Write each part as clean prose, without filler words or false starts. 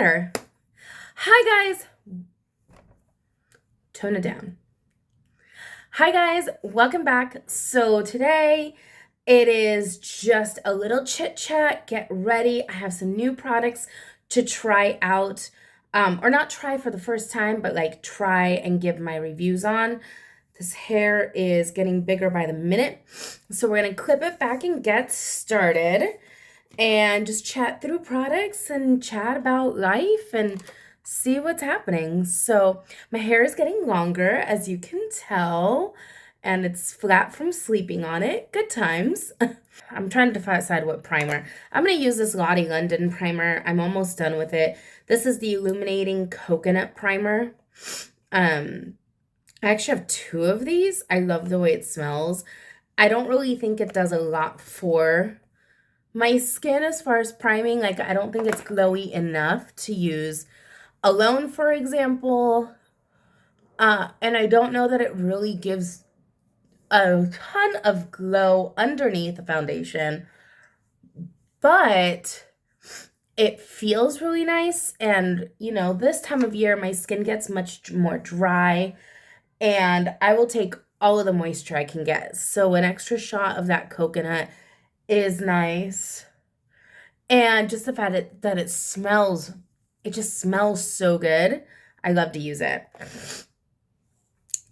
better. Hi, guys. Tone it down. Hi, guys. Welcome back. So, today it is just a little chit chat. Get ready. I have some new products to try out, or not try for the first time, but like try and give my reviews on. This hair is getting bigger by the minute. So, we're going to clip it back and get started and just chat through products and chat about life and see what's happening. So my hair is getting longer, as you can tell, and it's flat from sleeping on it. Good times. I'm trying to decide what primer. I'm going to use this Lottie London primer. I'm almost done with it. This is the Illuminating Coconut Primer. I actually have two of these. I love the way it smells. I don't really think it does a lot for my skin as far as priming. Like, I don't think it's glowy enough to use alone, for example. And I don't know that it really gives a ton of glow underneath the foundation, but it feels really nice. And, this time of year, my skin gets much more dry, and I will take all of the moisture I can get. So an extra shot of that coconut is nice. And just the fact that it smells, it just smells so good. I love to use it.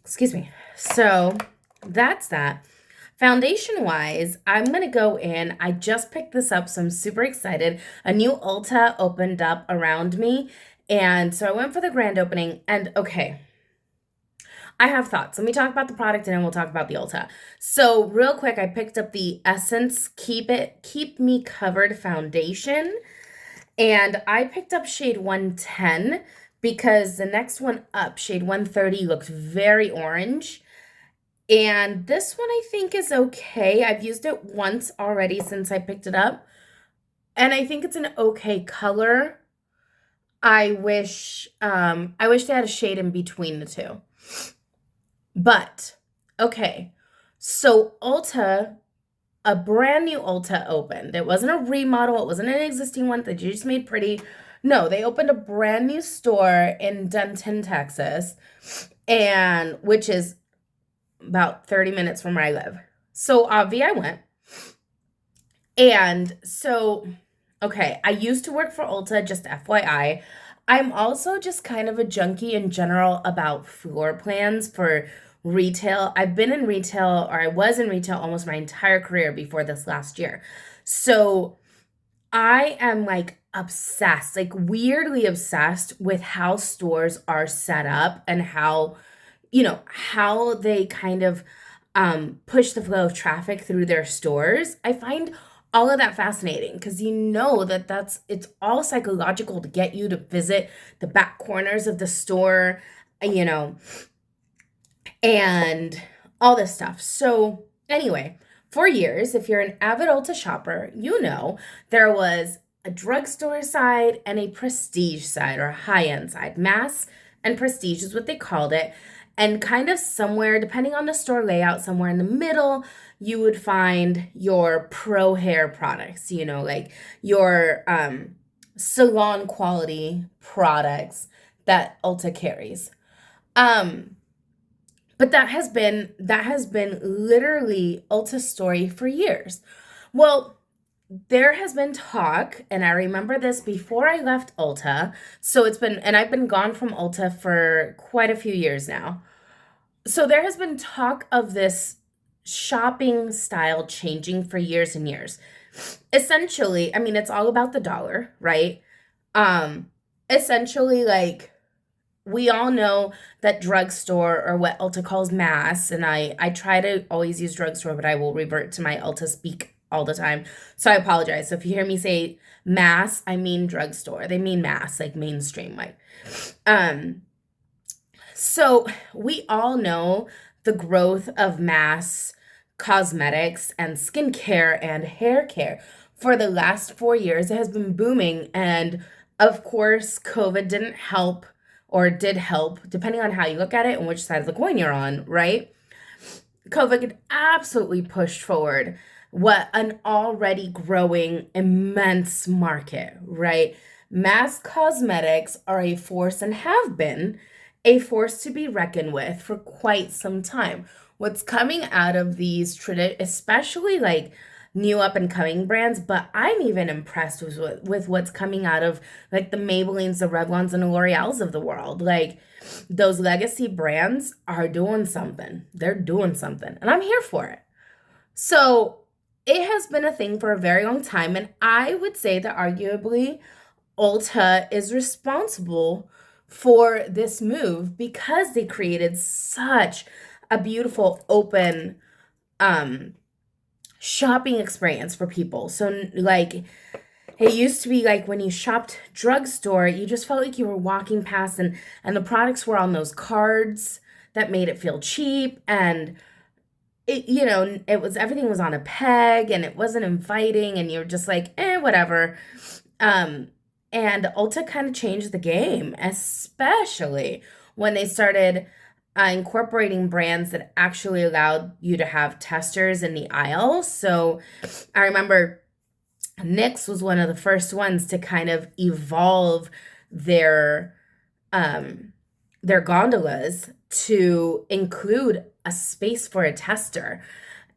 Excuse me. So that's that. Foundation-wise, I'm going to go in. I just picked this up, so I'm super excited. A new Ulta opened up around me, and so I went for the grand opening. And okay, I have thoughts. Let me talk about the product and then we'll talk about the Ulta. So real quick, I picked up the Essence Keep Me Covered foundation, and I picked up shade 110 because the next one up, shade 130, looked very orange. And this one I think is okay. I've used it once already since I picked it up, and I think it's an okay color. I wish they had a shade in between the two. But, okay, so Ulta, a brand new Ulta opened. It wasn't a remodel. It wasn't an existing one that you just made pretty. No, they opened a brand new store in Denton, Texas, and which is about 30 minutes from where I live. So, obvi, I went. And so, okay, I used to work for Ulta, just FYI. I'm also just kind of a junkie in general about floor plans for retail. I've been in retail, or I was in retail almost my entire career before this last year. So I am like obsessed, like weirdly obsessed with how stores are set up and how they kind of push the flow of traffic through their stores. I find all of that fascinating because it's all psychological to get you to visit the back corners of the store, you know, and all this stuff. So anyway, for years, if you're an avid Ulta shopper, there was a drugstore side and a prestige side, or a high-end side. Mass and prestige is what they called it. And kind of somewhere, depending on the store layout, somewhere in the middle, you would find your pro hair products, like your salon quality products that Ulta carries. But that has been literally Ulta's story for years. Well, there has been talk, and I remember this before I left Ulta. So I've been gone from Ulta for quite a few years now. So there has been talk of this shopping style changing for years and years. Essentially, I mean, it's all about the dollar, right? Essentially, like, we all know that drugstore, or what Ulta calls mass, and I try to always use drugstore, but I will revert to my Ulta speak all the time. So I apologize. So if you hear me say mass, I mean drugstore. They mean mass, like mainstream, like. So we all know the growth of mass cosmetics and skincare and hair care. For the last 4 years, it has been booming. And of course, COVID didn't help, or did help, depending on how you look at it and which side of the coin you're on, right? COVID absolutely pushed forward what an already growing immense market, right? Mass cosmetics are a force and have been a force to be reckoned with for quite some time. What's coming out of these especially like new up and coming brands, but I'm even impressed with what's coming out of like the Maybellines, the Revlons, and the L'Oreals of the world. Like those legacy brands are doing something. They're doing something, and I'm here for it. So it has been a thing for a very long time, and I would say that arguably Ulta is responsible for this move because they created such a beautiful open um shopping experience for people. So like it used to be like when you shopped drugstore, you just felt like you were walking past and the products were on those cards that made it feel cheap, and it was everything was on a peg and it wasn't inviting, and you're just like, whatever. Um, and Ulta kind of changed the game, especially when they started incorporating brands that actually allowed you to have testers in the aisle. So I remember NYX was one of the first ones to kind of evolve their um, their gondolas to include a space for a tester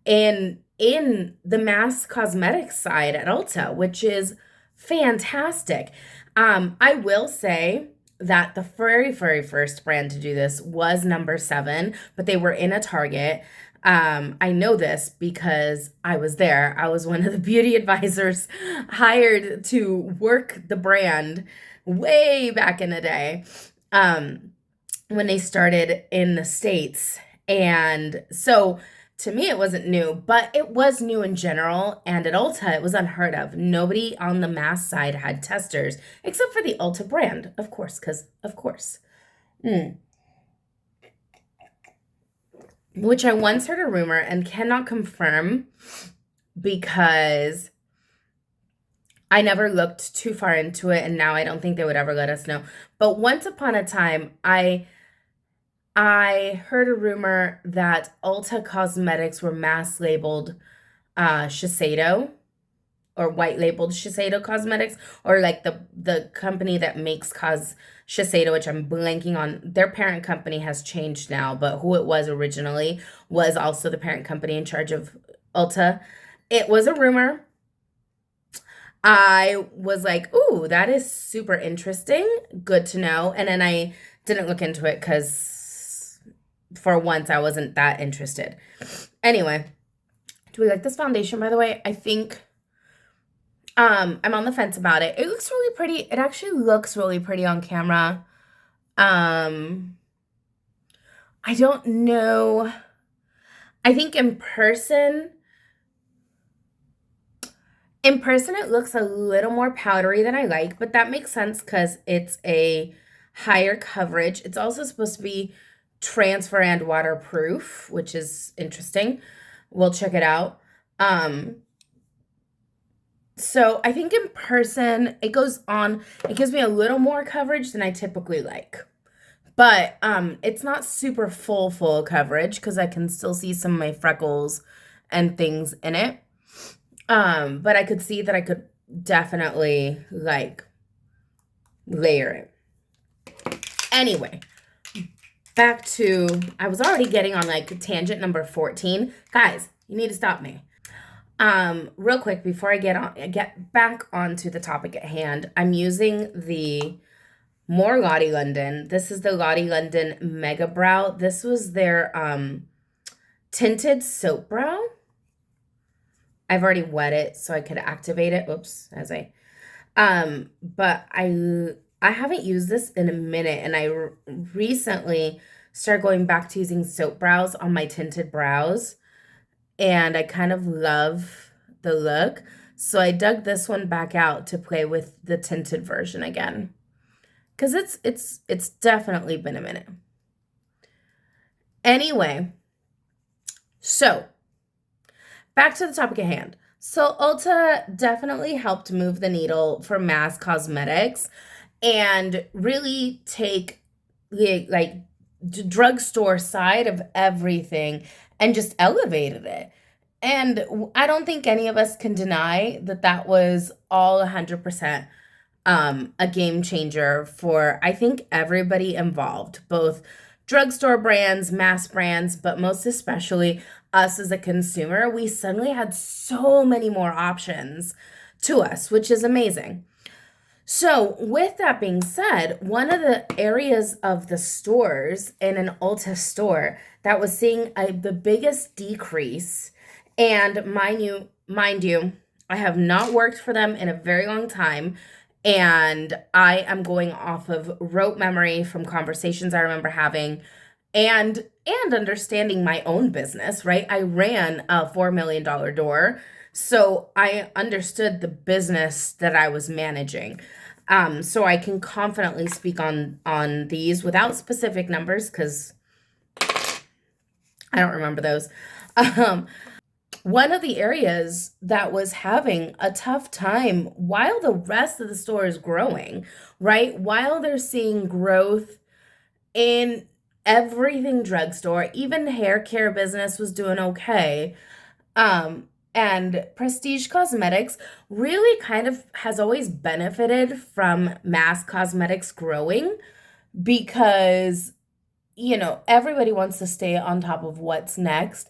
in the mass cosmetics side at Ulta, which is fantastic. I will say that the very, very first brand to do this was Number Seven, but they were in a Target. I know this because I was there. I was one of the beauty advisors hired to work the brand way back in the day. When they started in the States. And so to me, it wasn't new, but it was new in general. And at Ulta, it was unheard of. Nobody on the mass side had testers except for the Ulta brand, of course, because of course. Mm. Which I once heard a rumor and cannot confirm because I never looked too far into it, and now I don't think they would ever let us know. But once upon a time, I heard a rumor that Ulta Cosmetics were mass labeled Shiseido, or white labeled Shiseido Cosmetics, or like the company that makes Shiseido, which I'm blanking on. Their parent company has changed now, but who it was originally was also the parent company in charge of Ulta. It was a rumor. I was like, ooh, that is super interesting. Good to know. And then I didn't look into it because for once I wasn't that interested. Anyway, do we like this foundation, by the way? I think I'm on the fence about it. It looks really pretty. It actually looks really pretty on camera. I don't know. I think in person it looks a little more powdery than I like, but that makes sense because it's a higher coverage. It's also supposed to be transfer and waterproof, which is interesting. We'll check it out. So I think in person it gives me a little more coverage than I typically like. But it's not super full coverage because I can still see some of my freckles and things in it. But I could see that I could definitely like layer it. Anyway, back to, I was already getting on like tangent number 14. Guys, you need to stop me. Real quick before I get back onto the topic at hand, I'm using the more Lottie London. This is the Lottie London Mega Brow. This was their tinted soap brow. I've already wet it so I could activate it. Oops, but I haven't used this in a minute, and I recently started going back to using soap brows on my tinted brows, and I kind of love the look. So I dug this one back out to play with the tinted version again, because it's definitely been a minute. Anyway, so back to the topic at hand. So Ulta definitely helped move the needle for mass cosmetics and really take the like drugstore side of everything and just elevated it. And I don't think any of us can deny that that was all 100% a game changer for, I think, everybody involved, both drugstore brands, mass brands, but most especially us as a consumer. We suddenly had so many more options to us, which is amazing. So, with that being said, one of the areas of the stores in an Ulta store that was seeing the biggest decrease, and mind you, I have not worked for them in a very long time, and I am going off of rote memory from conversations I remember having and understanding my own business, right? I ran a $4 million door, so I understood the business that I was managing. So I can confidently speak on these without specific numbers because I don't remember those. Um, One of the areas that was having a tough time while the rest of the store is growing, right? While they're seeing growth in everything drugstore, even hair care business was doing okay. And prestige cosmetics really kind of has always benefited from mass cosmetics growing because, everybody wants to stay on top of what's next.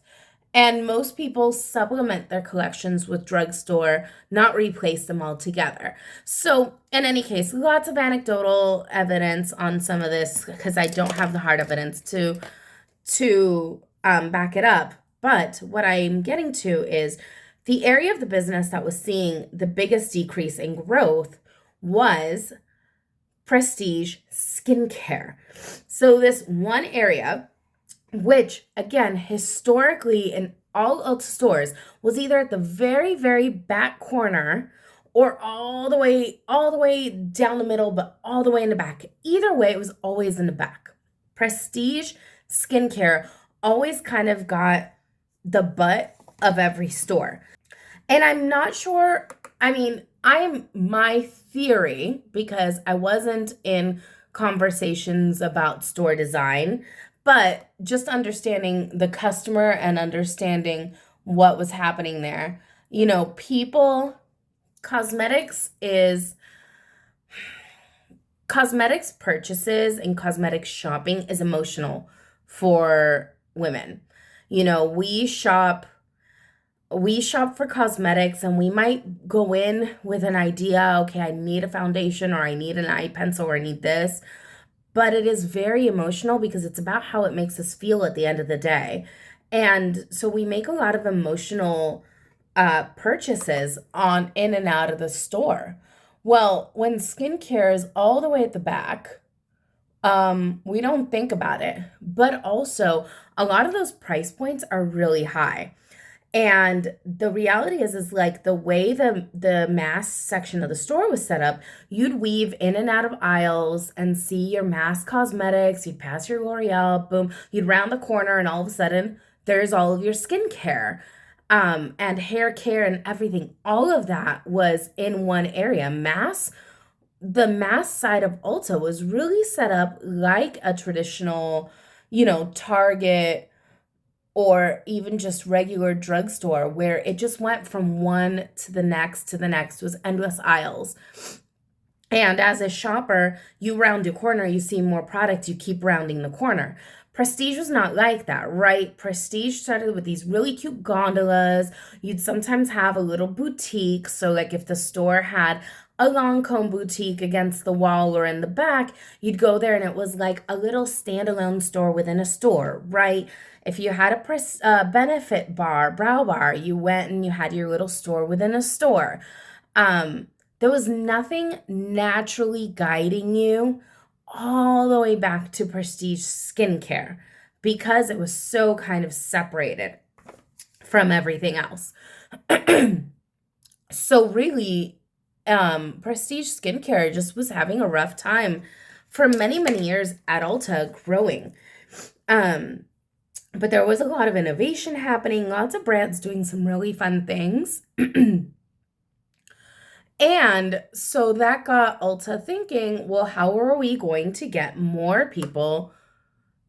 And most people supplement their collections with drugstore, not replace them altogether. So, in any case, lots of anecdotal evidence on some of this because I don't have the hard evidence to back it up. But what I'm getting to is the area of the business that was seeing the biggest decrease in growth was prestige skincare. So, this one area, which again, historically in all Ulta stores, was either at the very, very back corner or all the way down the middle, but all the way in the back. Either way, it was always in the back. Prestige skincare always kind of got the butt of every store. And I'm not sure, I mean, my theory, because I wasn't in conversations about store design, but just understanding the customer and understanding what was happening there. People, cosmetics is cosmetics purchases and cosmetics shopping is emotional for women. We shop for cosmetics and we might go in with an idea, okay, I need a foundation or I need an eye pencil or I need this, but it is very emotional because it's about how it makes us feel at the end of the day. And so we make a lot of emotional purchases on in and out of the store. Well, when skincare is all the way at the back, we don't think about it. But also, a lot of those price points are really high. And the reality is like the way the mass section of the store was set up, you'd weave in and out of aisles and see your mass cosmetics, you'd pass your L'Oreal, boom, you'd round the corner and all of a sudden there's all of your skincare, and hair care and everything. All of that was in one area. The mass side of Ulta was really set up like a traditional, Target or even just regular drugstore where it just went from one to the next to the next. It was endless aisles. And as a shopper, you round a corner, you see more product, you keep rounding the corner. Prestige was not like that, right? Prestige started with these really cute gondolas. You'd sometimes have a little boutique. So, like if the store had a Lancome boutique against the wall or in the back, you'd go there and it was like a little standalone store within a store, right? If you had a benefit bar, brow bar, you went and you had your little store within a store. There was nothing naturally guiding you all the way back to prestige skincare because it was so kind of separated from everything else. So really, prestige skincare just was having a rough time for many, many years at Ulta growing. But there was a lot of innovation happening, lots of brands doing some really fun things. And so that got Ulta thinking, well, how are we going to get more people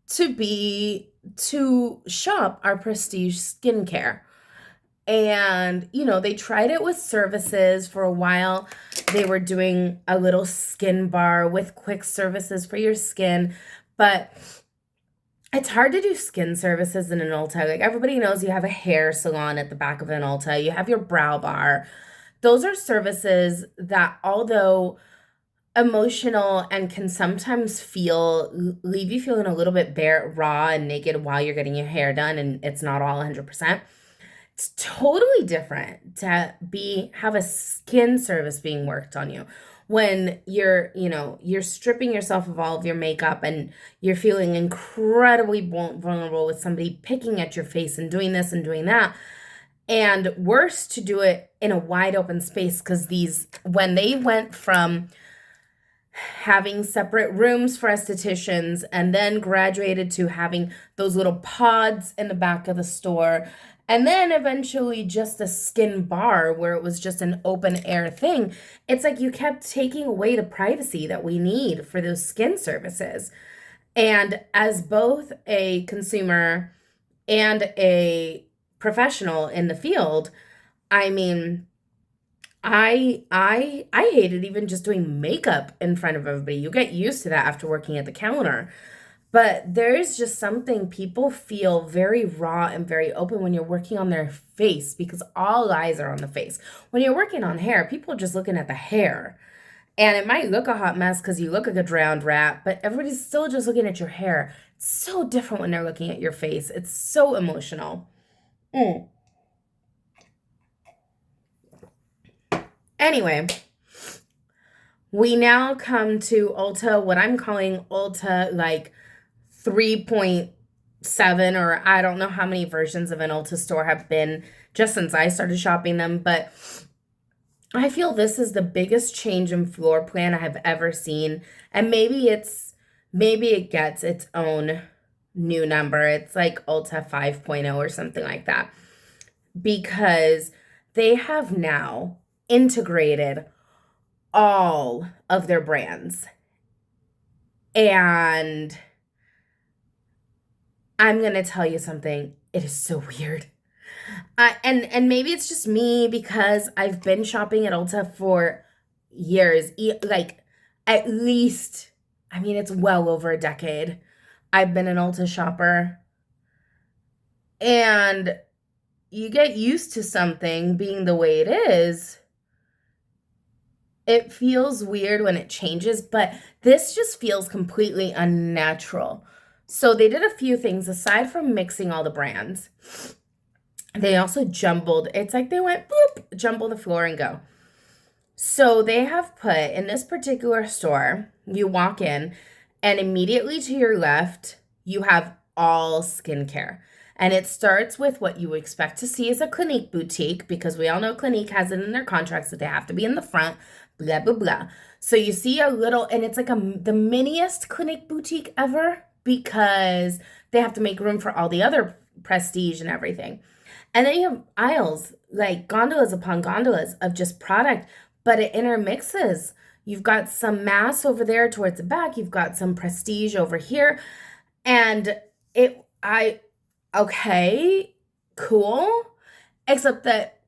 to shop our prestige skincare? And, they tried it with services for a while. They were doing a little skin bar with quick services for your skin. But it's hard to do skin services in an Ulta. Like everybody knows you have a hair salon at the back of an Ulta, you have your brow bar. Those are services that, although emotional and can sometimes leave you feeling a little bit bare, raw, and naked while you're getting your hair done, and it's not all 100%. It's totally different to have a skin service being worked on you when you're stripping yourself of all of your makeup and you're feeling incredibly vulnerable with somebody picking at your face and doing this and doing that. And worse, to do it in a wide open space, because when they went from having separate rooms for estheticians and then graduated to having those little pods in the back of the store, and then eventually just a skin bar where it was just an open air thing, it's like you kept taking away the privacy that we need for those skin services. And as both a consumer and a professional in the field, I mean, I hated even just doing makeup in front of everybody. You get used to that after working at the counter. But there's just something, people feel very raw and very open when you're working on their face, because all eyes are on the face. When you're working on hair, people are just looking at the hair. And it might look a hot mess because you look like a drowned rat, but everybody's still just looking at your hair. It's so different when they're looking at your face. It's so emotional. Mm. Anyway, we now come to Ulta, what I'm calling Ulta like 3.7, or I don't know how many versions of an Ulta store have been just since I started shopping them, but I feel this is the biggest change in floor plan I have ever seen. And maybe it gets its own new number. It's like Ulta 5.0 or something like that, because they have now integrated all of their brands. And I'm going to tell you something. It is so weird. And maybe it's just me, because I've been shopping at Ulta for years, like at least, I mean, it's well over a decade. I've been an Ulta shopper, and you get used to something being the way it is. It feels weird when it changes, but this just feels completely unnatural. So they did a few things aside from mixing all the brands. They also jumbled. It's like they went, boop, jumble the floor and go. So they have put in this particular store, you walk in, and immediately to your left, you have all skincare. And it starts with what you would expect to see as a Clinique boutique, because we all know Clinique has it in their contracts that they have to be in the front, blah, blah, blah. So you see a little, and it's like the miniest Clinique boutique ever, because they have to make room for all the other prestige and everything. And then you have aisles, like gondolas upon gondolas of just product, but it intermixes. You've got some mass over there towards the back. You've got some prestige over here. And okay, cool. Except that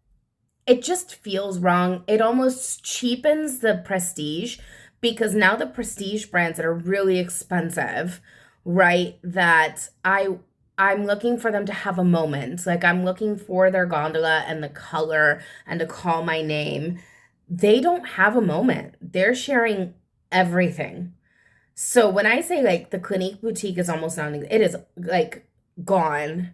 it just feels wrong. It almost cheapens the prestige, because now the prestige brands that are really expensive, right, that I'm looking for them to have a moment. Like I'm looking for their gondola and the color and to call my name. They don't have a moment. They're sharing everything. So when I say like the Clinique boutique is almost not, it is like gone.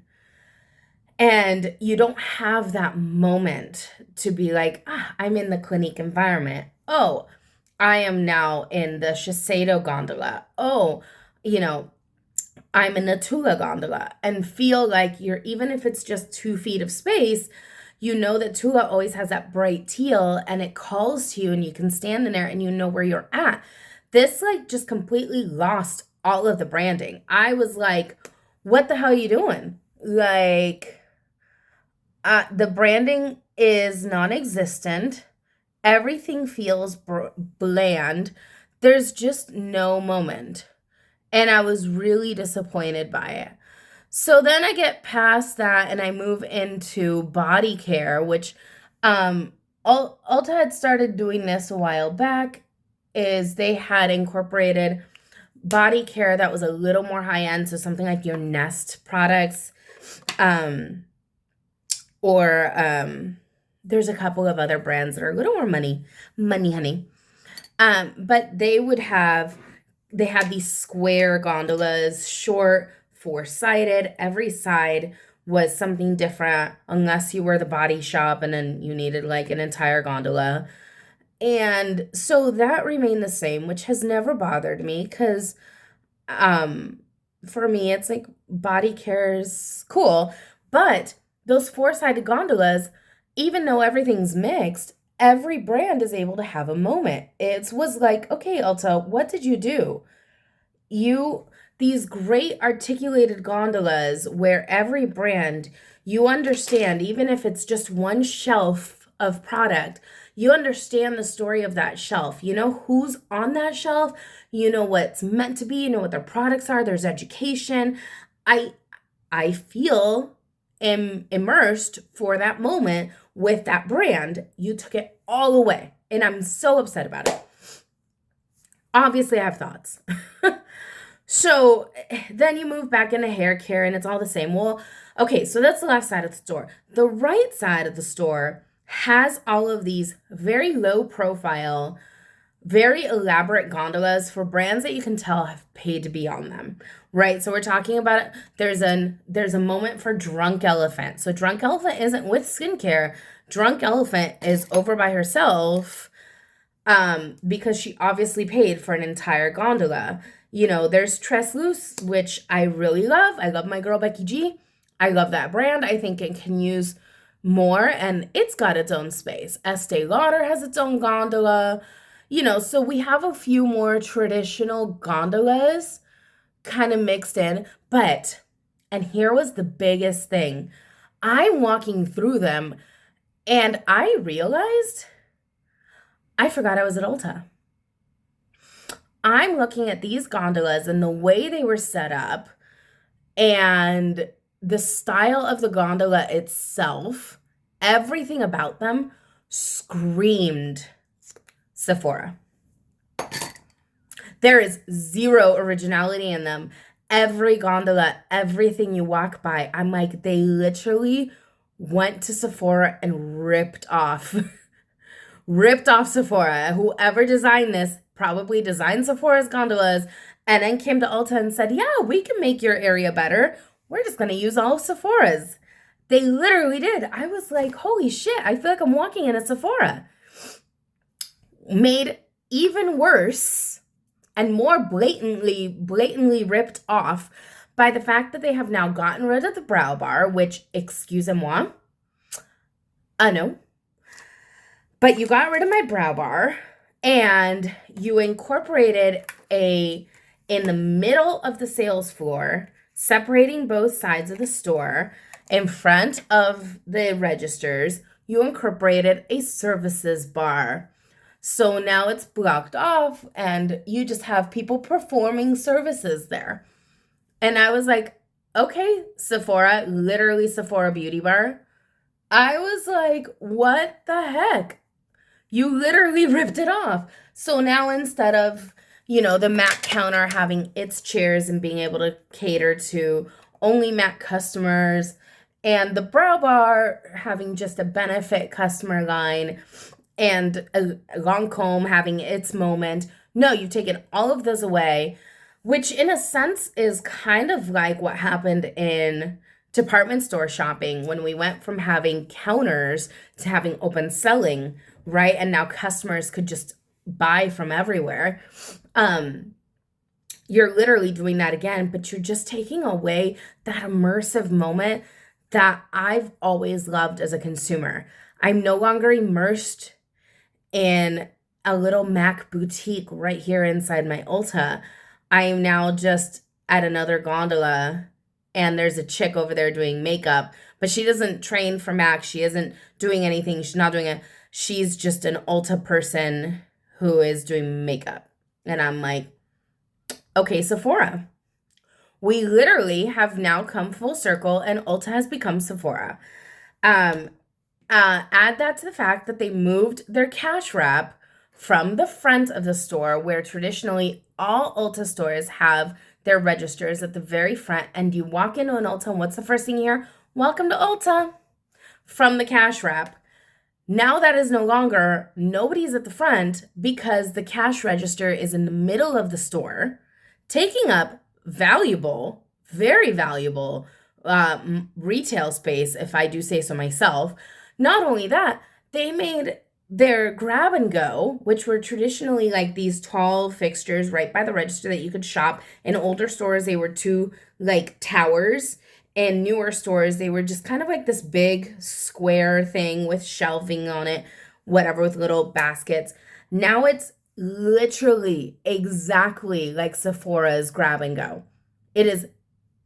And you don't have that moment to be like, I'm in the Clinique environment. Oh, I am now in the Shiseido gondola. Oh, I'm in the Tula gondola, and feel like even if it's just 2 feet of space, that Tula always has that bright teal and it calls to you and you can stand in there and you know where you're at. This like just completely lost all of the branding. I was like, what the hell are you doing? Like, the branding is non-existent. Everything feels bland. There's just no moment. And I was really disappointed by it. So then I get past that and I move into body care, which um Ulta had started doing this a while back, is they had incorporated body care that was a little more high end, so something like your Nest products, um, or there's a couple of other brands that are a little more money, honey. But they had these square gondolas, short, four-sided. Every side was something different, unless you were the body shop and then you needed like an entire gondola. And so that remained the same, which has never bothered me because um for me it's like body care is cool. But those four-sided gondolas, even though everything's mixed, every brand is able to have a moment. It was like, okay, Ulta, what did you do? You These great articulated gondolas where every brand, you understand, even if it's just one shelf of product, you understand the story of that shelf. You know who's on that shelf, you know what's meant to be, you know what their products are, there's education. I i feel immersed for that moment with that brand. You took it all away and I'm so upset about it. Obviously I have thoughts. So then you move back into hair care and it's all the same. Well, okay, so that's the left side of the store. The right side of the store has all of these very low profile, very elaborate gondolas for brands that you can tell have paid to be on them, right? So we're talking about, there's a moment for Drunk Elephant. So Drunk Elephant isn't with skincare. Drunk Elephant is over by herself, because she obviously paid for an entire gondola. You know, there's Tress Loose, which I really love. I love my girl Becky G. I love that brand. I think it can use more, and it's got its own space. Estee Lauder has its own gondola. You know, so we have a few more traditional gondolas kind of mixed in. But, and here was the biggest thing, I'm walking through them and I realized I forgot I was at Ulta. I'm looking at these gondolas and the way they were set up and the style of the gondola itself, everything about them screamed Sephora. There is zero originality in them. Every gondola, everything you walk by, I'm like, they literally went to Sephora and ripped off Sephora. Whoever designed this probably designed Sephora's gondolas and then came to Ulta and said, yeah, we can make your area better. We're just going to use all of Sephora's. They literally did. I was like, holy shit, I feel like I'm walking in a Sephora. Made even worse and more blatantly ripped off by the fact that they have now gotten rid of the brow bar, which, excusez-moi, no. But you got rid of my brow bar and you incorporated in the middle of the sales floor, separating both sides of the store, in front of the registers, you incorporated a services bar. So now it's blocked off and you just have people performing services there. And I was like, okay, Sephora, literally Sephora Beauty Bar. I was like, what the heck? You literally ripped it off. So now instead of, you know, the MAC counter having its chairs and being able to cater to only MAC customers, and the brow bar having just a benefit customer line, and a Lancome having its moment. No, you've taken all of those away, which in a sense is kind of like what happened in department store shopping when we went from having counters to having open selling, right? And now customers could just buy from everywhere. You're literally doing that again, but you're just taking away that immersive moment that I've always loved as a consumer. I'm no longer immersed in a little MAC boutique right here inside my Ulta. I am now just at another gondola and there's a chick over there doing makeup, but she doesn't train for MAC. She isn't doing anything. She's not doing it. She's just an Ulta person who is doing makeup. And I'm like, okay, Sephora, We literally have now come full circle and Ulta has become Sephora. Um, add that to the fact that they moved their cash wrap from the front of the store, where traditionally all Ulta stores have their registers at the very front, and you walk into an Ulta, and what's the first thing you hear? Welcome to Ulta from the cash wrap. Now that is no longer, nobody's at the front because the cash register is in the middle of the store, taking up valuable, very valuable retail space, if I do say so myself. Not only that, they made their grab and go, which were traditionally like these tall fixtures right by the register that you could shop. In older stores, they were two like towers. In newer stores, they were just kind of like this big square thing with shelving on it, whatever, with little baskets. Now it's literally exactly like Sephora's grab and go. It is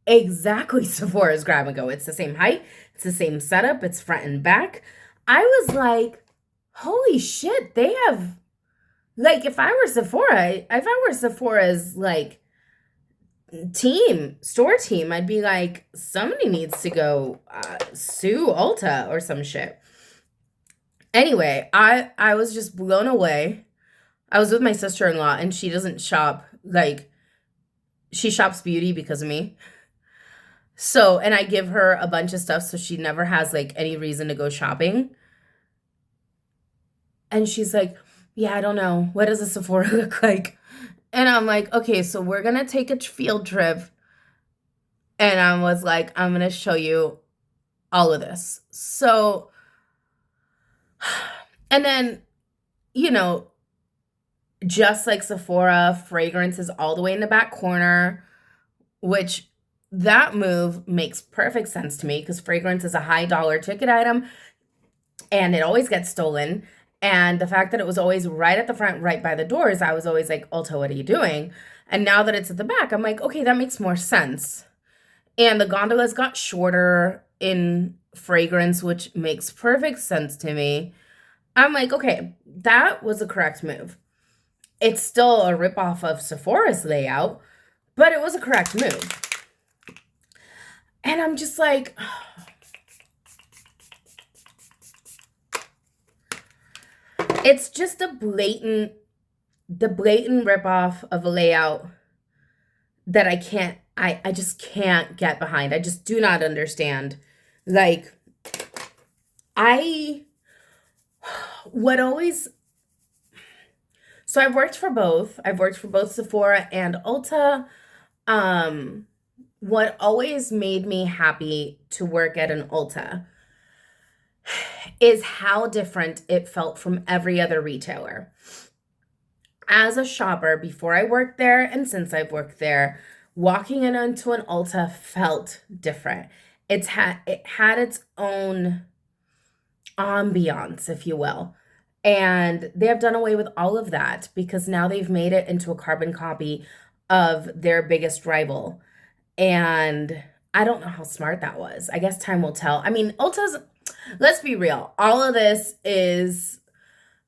exactly Sephora's grab and go. It's the same height, it's the same setup, it's front and back. I was like, holy shit, they have, like, if I were Sephora's like store team, I'd be like, somebody needs to go sue Ulta or some shit. Anyway, I was just blown away. I was with my sister-in-law and she doesn't shop, like, she shops beauty because of me. So, and I give her a bunch of stuff so she never has like any reason to go shopping. And she's like, yeah, I don't know. What does a Sephora look like? And I'm like, okay, so we're going to take a field trip. And I was like, I'm going to show you all of this. So, and then, you know, just like Sephora, fragrance is all the way in the back corner, which that move makes perfect sense to me because fragrance is a high dollar ticket item and it always gets stolen. And the fact that it was always right at the front, right by the doors, I was always like, Ulta, what are you doing? And now that it's at the back, I'm like, okay, that makes more sense. And the gondolas got shorter in fragrance, which makes perfect sense to me. I'm like, okay, that was a correct move. It's still a ripoff of Sephora's layout, but it was a correct move. And I'm just like, it's just the blatant ripoff of a layout that I just can't get behind. I just do not understand. Like, so I've worked for both. I've worked for both Sephora and Ulta. What always made me happy to work at an Ulta is how different it felt from every other retailer. As a shopper, before I worked there and since I've worked there, walking into an Ulta felt different. It had its own ambiance, if you will. And they have done away with all of that because now they've made it into a carbon copy of their biggest rival. And I don't know how smart that was. I guess time will tell. I mean, let's be real. All of this is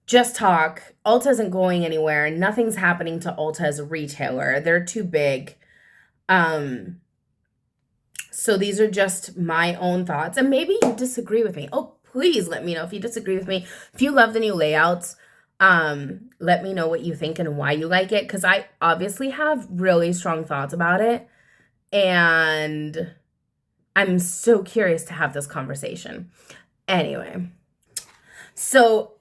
just talk. Ulta isn't going anywhere. Nothing's happening to Ulta as a retailer. They're too big. So these are just my own thoughts. And maybe you disagree with me. Oh, please let me know if you disagree with me. If you love the new layouts, let me know what you think and why you like it. Because I obviously have really strong thoughts about it. And I'm so curious to have this conversation. Anyway, so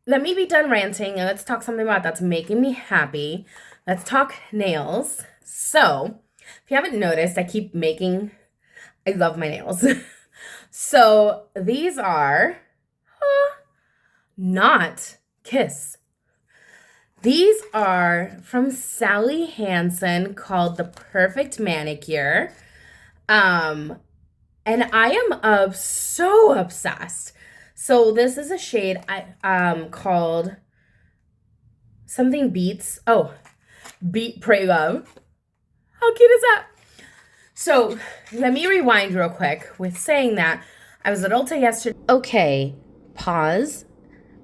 let me be done ranting and let's talk something about that's making me happy. Let's talk nails. So, if you haven't noticed, I love my nails. So, these are not Kiss. These are from Sally Hansen called the Perfect Manicure. And I am so obsessed. So this is a shade called something Beats. Oh, Beat, Pray, Love. How cute is that? So let me rewind real quick with saying that I was at Ulta yesterday. Okay, pause,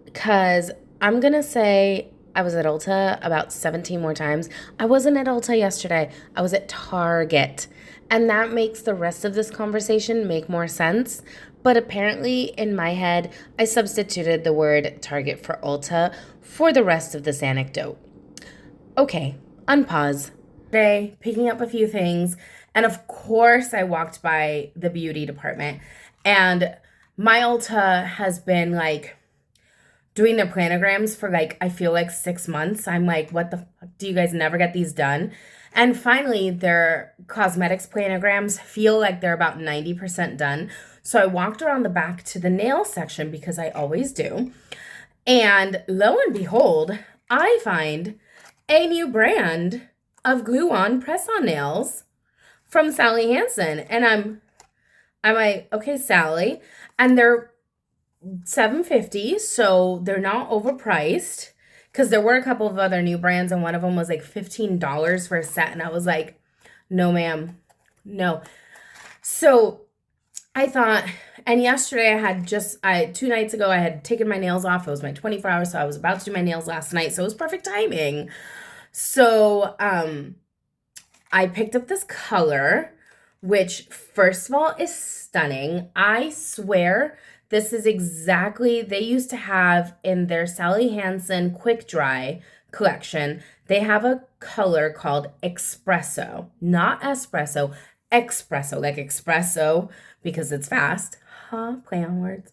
because I'm going to say I was at Ulta about 17 more times. I wasn't at Ulta yesterday. I was at Target. And that makes the rest of this conversation make more sense. But apparently, in my head, I substituted the word Target for Ulta for the rest of this anecdote. Okay, unpause. Today, picking up a few things. And of course, I walked by the beauty department. And my Ulta has been like doing their planograms for like, I feel like 6 months. I'm like, what the fuck? Do you guys never get these done? And finally, their cosmetics planograms feel like they're about 90% done. So I walked around the back to the nail section because I always do. And lo and behold, I find a new brand of glue-on press-on nails from Sally Hansen. And I'm like, okay, Sally. And they're $7.50, so they're not overpriced. Because there were a couple of other new brands, and one of them was like $15 for a set. And I was like, no, ma'am, no. So I thought, and yesterday I 2 nights ago, I had taken my nails off. It was my 24 hours, so I was about to do my nails last night. So it was perfect timing. So I picked up this color, which first of all is stunning. I swear this is exactly, they used to have in their Sally Hansen Quick Dry collection, they have a color called Espresso, not Espresso, Espresso, like espresso because it's fast. Play on words.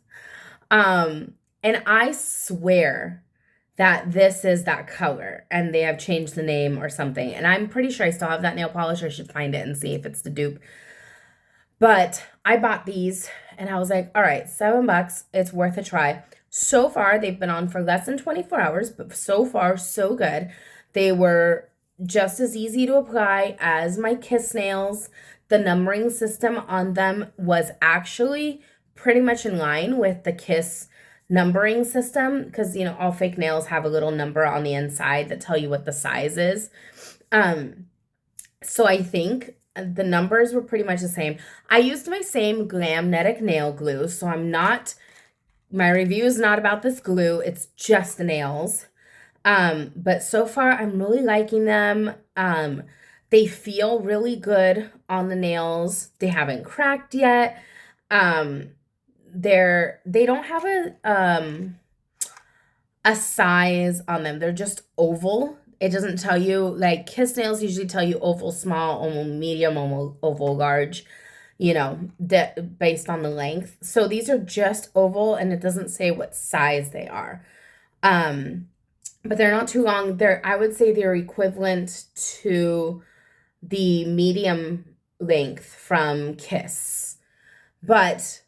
And I swear that this is that color and they have changed the name or something. And I'm pretty sure I still have that nail polish. I should find it and see if it's the dupe. But I bought these and I was like, all right, $7. It's worth a try. So far, they've been on for less than 24 hours, but so far, so good. They were just as easy to apply as my Kiss nails. The numbering system on them was actually pretty much in line with the Kiss numbering system because, you know, all fake nails have a little number on the inside that tell you what the size is. So I think the numbers were pretty much the same. I used my same Glamnetic nail glue, so my review is not about this glue. It's just the nails. But so far, I'm really liking them. They feel really good on the nails. They haven't cracked yet. They don't have a size on them. They're just oval. It doesn't tell you, like Kiss nails usually tell you oval small, oval medium, oval large, you know, based on the length. So these are just oval and it doesn't say what size they are. But they're not too long. I would say they're equivalent to the medium length from Kiss. But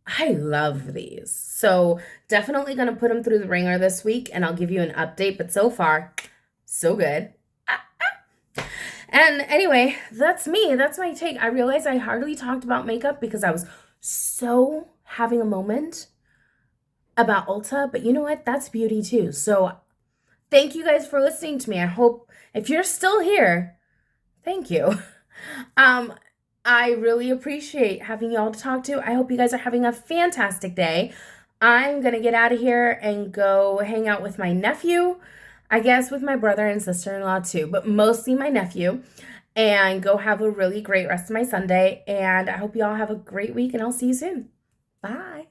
I love these. So definitely going to put them through the ringer this week and I'll give you an update. But so far, so good. And anyway, that's me. That's my take. I realized I hardly talked about makeup because I was so having a moment about Ulta. But you know what? That's beauty too. So thank you guys for listening to me. I hope if you're still here, thank you. I really appreciate having y'all to talk to. I hope you guys are having a fantastic day. I'm going to get out of here and go hang out with my nephew. I guess with my brother and sister-in-law too, but mostly my nephew, and go have a really great rest of my Sunday. And I hope you all have a great week, and I'll see you soon. Bye.